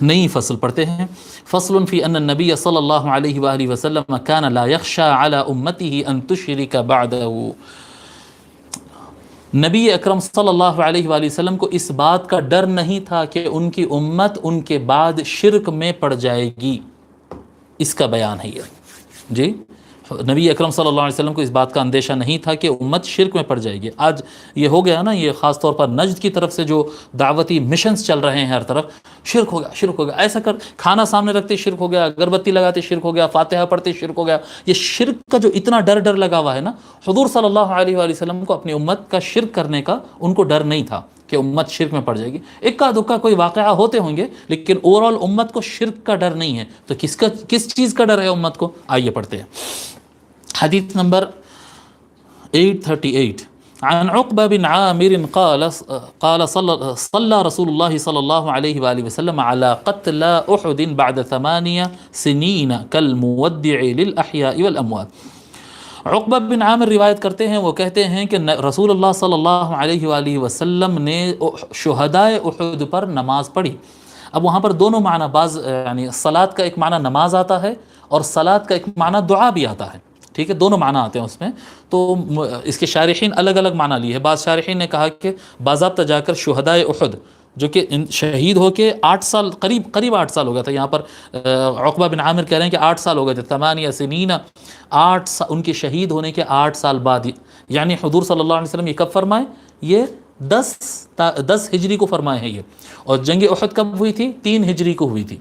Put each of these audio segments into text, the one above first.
نئی فصل پڑھتے ہیں. فصل فی ان النبی صلی اللہ علیہ وآلہ وسلم کان لا یخشى علی امته ان تشرک بعدہ. نبی اکرم صلی اللہ علیہ وآلہ وسلم کو اس بات کا ڈر نہیں تھا کہ ان کی امت ان کے بعد شرک میں پڑ جائے گی. اس کا بیان ہے یہ. جی نبی اکرم صلی اللہ علیہ وسلم کو اس بات کا اندیشہ نہیں تھا کہ امت شرک میں پڑ جائے گی. آج یہ ہو گیا نا، یہ خاص طور پر نجد کی طرف سے جو دعوتی مشنز چل رہے ہیں ہر طرف، شرک ہو گیا، شرک ہو گیا، ایسا کر کھانا سامنے رکھتے شرک ہو گیا، اگربتی لگاتے شرک ہو گیا، فاتحہ پڑھتے شرک ہو گیا. یہ شرک کا جو اتنا ڈر لگا ہوا ہے نا، حضور صلی اللہ علیہ وآلہ وسلم کو اپنی امت کا شرک کرنے کا ان کو ڈر نہیں تھا کہ امت شرک میں پڑ جائے گی. اکا دکا کوئی واقعہ ہوتے ہوں گے، لیکن اوورال امت کو شرک کا ڈر نہیں ہے. تو کس چیز کا ڈر ہے امت کو؟ آئیے پڑھتے ہیں. حدیث نمبر 838 عن عقبہ بن عامر قال صلى رسول الله صلی اللہ علیہ وآلہ وسلم على قتل احد بعد 8 سنين كالمودع للأحياء والأموات. عقبہ بن عامر روایت کرتے ہیں، وہ کہتے ہیں کہ رسول اللہ صلی اللہ علیہ وآلہ وسلم نے شہدائے احد پر نماز پڑھی. اب وہاں پر دونوں معنی، بعض یعنی صلاۃ کا ایک معنی نماز آتا ہے اور صلاۃ کا ایک معنی دعا بھی آتا ہے. ٹھیک ہے، دونوں معنی آتے ہیں اس میں. تو اس کے شارحین الگ الگ معنی لیے ہیں. بعض شارحین نے کہا کہ باضابطہ جا کر شہدائے احد جو کہ شہید ہو کے 8 سال قریب 8 سال ہو گیا تھا. یہاں پر عقبہ بن عامر کہہ رہے ہیں کہ 8 سال ہو گئے تھے. 8 سنین، 8 ان کے شہید ہونے کے 8 سال بعد، یعنی حضور صلی اللہ علیہ وسلم یہ کب فرمائے؟ یہ 10 ہجری کو فرمائے ہیں یہ. اور جنگ احد کب ہوئی تھی؟ 3 ہجری کو ہوئی تھی.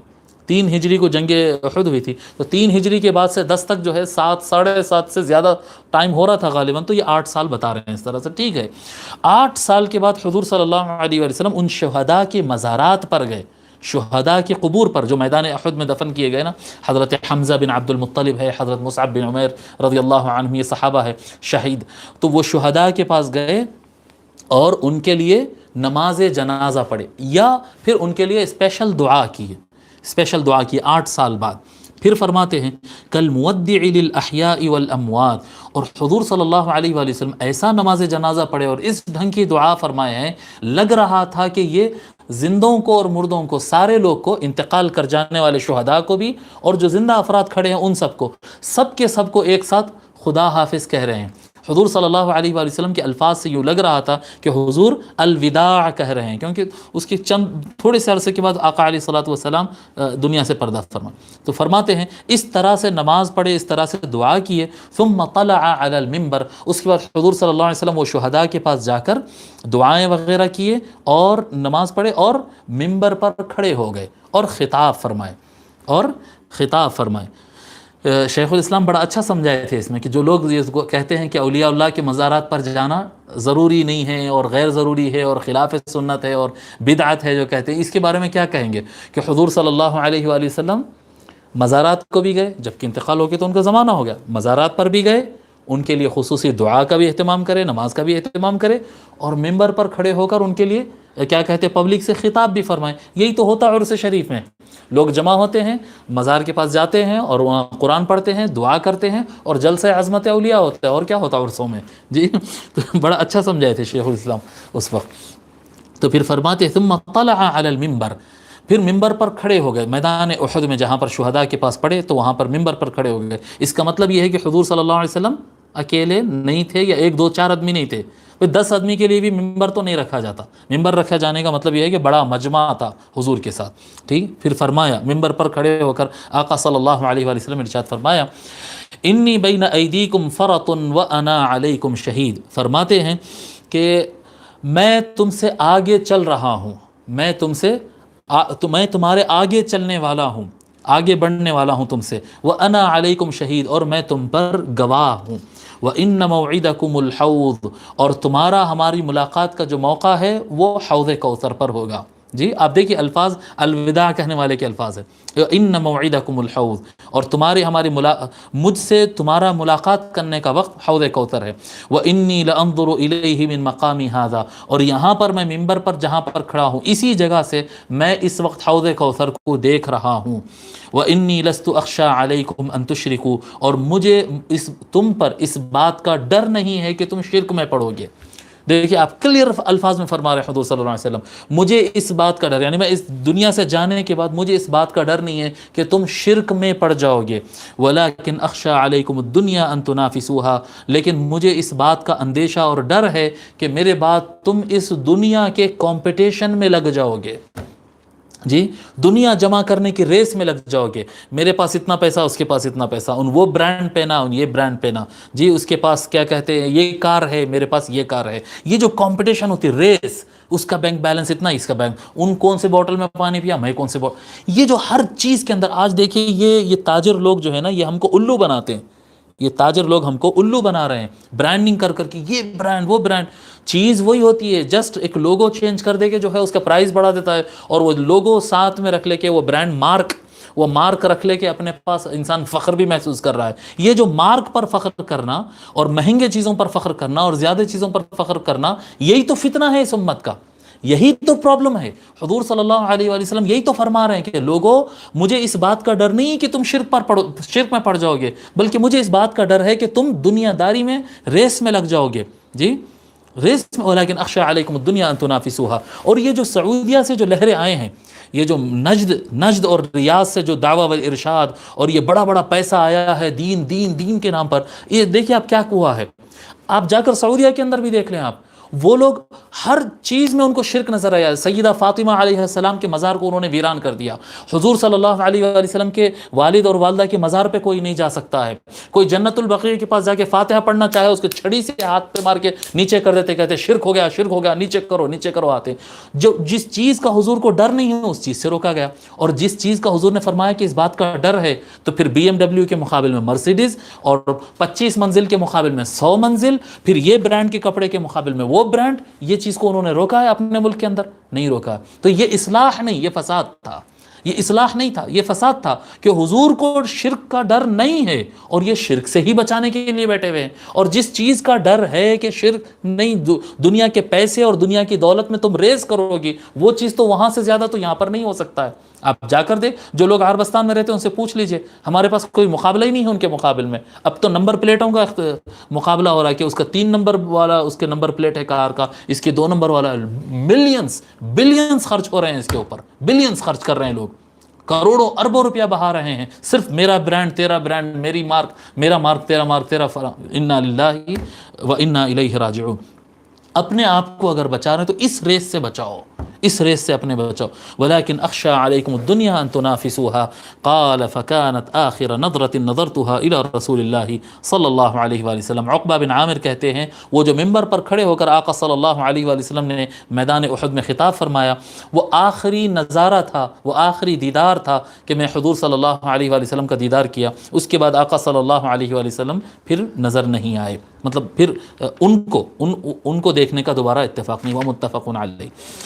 3 ہجری کو جنگ احد ہوئی تھی. تو 3 ہجری کے بعد سے 10 تک جو ہے 7 ساڑھے 7 سے زیادہ ٹائم ہو رہا تھا غالباً. تو یہ 8 سال بتا رہے ہیں اس طرح سے. ٹھیک ہے، 8 سال کے بعد حضور صلی اللہ علیہ وآلہ وسلم ان شہداء کے مزارات پر گئے، شہداء کے قبور پر جو میدان احد میں دفن کیے گئے نا. حضرت حمزہ بن عبد المطلب ہے، حضرت مصعب بن عمیر رضی اللہ عنہ، یہ صحابہ ہے شہید. تو وہ شہداء کے پاس گئے اور ان کے لیے نماز جنازہ پڑھے، یا پھر ان کے لیے اسپیشل دعا کی، 8 سال بعد. پھر فرماتے ہیں کل مودع للاحیاء والاموات. اور حضور صلی اللہ علیہ وآلہ وسلم ایسا نماز جنازہ پڑھے اور اس ڈھنگ کی دعا فرمائے ہیں، لگ رہا تھا کہ یہ زندوں کو اور مردوں کو، سارے لوگ کو، انتقال کر جانے والے شہداء کو بھی اور جو زندہ افراد کھڑے ہیں ان سب کو، سب کو ایک ساتھ خدا حافظ کہہ رہے ہیں. حضور صلی اللہ علیہ وآلہ وسلم کے الفاظ سے یوں لگ رہا تھا کہ حضور الوداع کہہ رہے ہیں، کیونکہ اس کے تھوڑے سے عرصے کے بعد آقا علیہ الصلوۃ والسلام دنیا سے پردہ فرما. تو فرماتے ہیں اس طرح سے نماز پڑھے، اس طرح سے دعا کیے. ثم طلع علی المنبر. اس کے بعد حضور صلی اللہ علیہ وسلم وہ شہداء کے پاس جا کر دعائیں وغیرہ کیے اور نماز پڑھے اور منبر پر کھڑے ہو گئے اور خطاب فرمائے. شیخ الاسلام بڑا اچھا سمجھائے تھے اس میں کہ جو لوگ یہ کہتے ہیں کہ اولیاء اللہ کے مزارات پر جانا ضروری نہیں ہے اور غیر ضروری ہے اور خلاف سنت ہے اور بدعت ہے جو کہتے ہیں، اس کے بارے میں کیا کہیں گے؟ کہ حضور صلی اللہ علیہ وآلہ وسلم مزارات کو بھی گئے، جبکہ انتقال ہو گیا تو ان کا زمانہ ہو گیا، مزارات پر بھی گئے، ان کے لیے خصوصی دعا کا بھی اہتمام کرے، نماز کا بھی اہتمام کرے، اور منبر پر کھڑے ہو کر ان کے لیے کیا کہتے ہیں، پبلک سے خطاب بھی فرمائیں. یہی تو ہوتا ہے عرس شریف میں. لوگ جمع ہوتے ہیں، مزار کے پاس جاتے ہیں اور وہاں قرآن پڑھتے ہیں، دعا کرتے ہیں، اور جلسہ عظمت اولیاء ہوتا ہے. اور کیا ہوتا ہے عرسوں میں؟ جی تو بڑا اچھا سمجھائے تھے شیخ الاسلام اس وقت. تو پھر فرماتے ہیں ثم طلع علی المنبر. پھر منبر پر کھڑے ہو گئے، میدان احد میں جہاں پر شہداء کے پاس پڑے تو وہاں پر منبر پر کھڑے ہو گئے. اس کا مطلب یہ ہے کہ حضور صلی اللہ علیہ وسلم اکیلے نہیں تھے یا 1 2 4 آدمی نہیں تھے. 10 آدمی کے لیے بھی ممبر تو نہیں رکھا جاتا. ممبر رکھا جانے کا مطلب یہ ہے کہ بڑا مجمع تھا حضور کے ساتھ. ٹھیک، پھر فرمایا ممبر پر کھڑے ہو کر آقا صلی اللہ علیہ وآلہ وسلم ارشاد فرمایا انی بین ایدیکم فرط وانا علیکم شہید. فرماتے ہیں کہ میں تم سے آگے چل رہا ہوں، میں تمہارے آگے چلنے والا ہوں، آگے بڑھنے والا ہوں تم سے. وَأَنَا عَلَيْكُمْ شہید، اور میں تم پر گواہ ہوں. وَإِنَّ مَوْعِدَكُمُ الْحَوْض، اور تمہارا ہماری ملاقات کا جو موقع ہے وہ حوض کوثر پر ہوگا. جی آپ دیکھیے الفاظ الوداع کہنے والے کے الفاظ ہیں. ان موعدکم الحوض، اور مجھ سے تمہارا ملاقات کرنے کا وقت حوض کوثر ہے. وانی لانظر الیہ من مقامی ھذا، اور یہاں پر میں منبر پر جہاں پر کھڑا ہوں اسی جگہ سے میں اس وقت حوض کوثر کو دیکھ رہا ہوں. وانی لست اخشى علیکم ان تشرکوا، اور مجھے تم پر اس بات کا ڈر نہیں ہے کہ تم شرک میں پڑو گے. دیکھیے آپ کلیئر الفاظ میں فرما رہے ہیں حضور صلی اللہ علیہ وسلم، مجھے اس بات کا ڈر، یعنی میں اس دنیا سے جانے کے بعد مجھے اس بات کا ڈر نہیں ہے کہ تم شرک میں پڑ جاؤ گے، وَلَكِنْ أَخْشَىٰ عَلَيْكُمُ الدُّنْيَا أَن تُنَافِسُوهَا، لیکن مجھے اس بات کا اندیشہ اور ڈر ہے کہ میرے بعد تم اس دنیا کے کمپٹیشن میں لگ جاؤ گے، جی دنیا جمع کرنے کی ریس میں لگ جاؤ گے، میرے پاس اتنا پیسہ، اس کے پاس اتنا پیسہ، ان وہ برانڈ پہنا، ان یہ برانڈ پہنا، جی اس کے پاس کیا کہتے ہیں یہ کار ہے، میرے پاس یہ کار ہے، یہ جو کمپٹیشن ہوتی ہے، ریس، اس کا بینک بیلنس اتنا، اس کا بینک، ان کون سے بوٹل میں پانی پیا، میں کون سے بوٹل، یہ جو ہر چیز کے اندر آج دیکھیے یہ تاجر لوگ جو ہے نا، یہ ہم کو الو بناتے ہیں، یہ تاجر لوگ ہم کو الو بنا رہے ہیں، برانڈنگ کر کر کے، یہ برانڈ وہ برانڈ، چیز وہی ہوتی ہے، جسٹ ایک لوگو چینج کر دے کے جو ہے اس کا پرائز بڑھا دیتا ہے، اور وہ لوگو ساتھ میں رکھ لے کے، وہ برانڈ مارک، وہ مارک رکھ لے کے اپنے پاس انسان فخر بھی محسوس کر رہا ہے۔ یہ جو مارک پر فخر کرنا اور مہنگے چیزوں پر فخر کرنا اور زیادہ چیزوں پر فخر کرنا، یہی تو فتنہ ہے اس امت کا، یہی تو پرابلم ہے۔ حضور صلی اللہ علیہ وآلہ وسلم یہی تو فرما رہے ہیں کہ لوگوں، مجھے اس بات کا ڈر نہیں کہ تم شرک میں پڑ جاؤ گے، بلکہ مجھے اس بات کا ڈر ہے کہ تم دنیا داری میں ریس میں لگ جاؤ گے، جی ریس میں، ولیکن اخشى علیکم الدنیا ان تنافسوها۔ اور یہ جو سعودیہ سے جو لہریں آئے ہیں، یہ جو نجد اور ریاض سے جو دعویٰ والارشاد اور یہ بڑا بڑا پیسہ آیا ہے دین دین دین کے نام پر، یہ دیکھیں آپ کیا ہوا ہے، آپ جا کر سعودیہ کے اندر بھی دیکھ لیں آپ، وہ لوگ ہر چیز میں ان کو شرک نظر آیا۔ سیدہ فاطمہ علیہ السلام کے مزار کو انہوں نے ویران کر دیا، حضور صلی اللہ علیہ وآلہ وسلم کے والد اور والدہ کے مزار پہ کوئی نہیں جا سکتا ہے، کوئی جنت البقیع کے پاس جا کے فاتحہ پڑھنا چاہے اس کے چھڑی سے ہاتھ پہ مار کے نیچے کر دیتے، کہتے شرک ہو گیا، شرک ہو گیا، نیچے کرو آتے۔ جو جس چیز کا حضور کو ڈر نہیں ہے اس چیز سے روکا گیا، اور جس چیز کا حضور نے فرمایا کہ اس بات کا ڈر ہے، تو پھر BMW کے مقابل میں مرسیڈیز، اور 25 منزل کے مقابل میں 100 منزل، پھر یہ برانڈ کے کپڑے کے مقابل میں وہ برانڈ، یہ چیز کو انہوں نے روکا ہے اپنے ملک کے اندر؟ نہیں روکا۔ تو یہ اصلاح نہیں، یہ فساد تھا، یہ اصلاح نہیں تھا، یہ فساد تھا کہ حضور کو شرک کا ڈر نہیں ہے، اور یہ شرک سے ہی بچانے کے لیے بیٹھے ہوئے ہیں، اور جس چیز کا ڈر ہے کہ شرک نہیں، دنیا کے پیسے اور دنیا کی دولت میں تم ریز کرو گی، وہ چیز تو وہاں سے زیادہ تو یہاں پر نہیں ہو سکتا ہے۔ آپ جا کر دیکھ، جو لوگ عربستان میں رہتے ہیں ان سے پوچھ لیجئے، ہمارے پاس کوئی مقابلہ ہی نہیں ہے ان کے مقابل میں۔ اب تو نمبر پلیٹوں کا مقابلہ ہو رہا ہے کہ اس کا 3 نمبر والا اس کے نمبر پلیٹ ہے کار کا، اس کے 2 نمبر والا، بلینز خرچ ہو رہے ہیں اس کے اوپر، بلینز خرچ کر رہے ہیں لوگ، کروڑوں اربوں روپیہ بہا رہے ہیں، صرف میرا برانڈ تیرا برانڈ، میری مارک میرا مارک تیرا مارک تیرا انا للہ و انا الیہ راجعون۔ اپنے آپ کو اگر بچا رہے ہیں تو اس ریس سے بچاؤ، اس ریس سے اپنے بچاؤ۔ ولیکن اخشى علیکم الدنیا ان تنافسوها قال فكانت آخر نظرة نظرتها الى رسول اللہ صلی اللہ علیہ وآلہ وسلم۔ عقبہ بن عامر کہتے ہیں وہ جو ممبر پر کھڑے ہو کر آقا صلی اللہ علیہ وآلہ وسلم نے میدان احد میں خطاب فرمایا، وہ آخری نظارہ تھا، وہ آخری دیدار تھا کہ میں حضور صلی اللہ علیہ وآلہ وسلم کا دیدار کیا، اس کے بعد آقا صلی اللہ علیہ وآلہ وسلم پھر نظر نہیں آئے، مطلب پھر ان کو دیکھنے کا دوبارہ اتفاق نہیں ہوا، متفق علیہ۔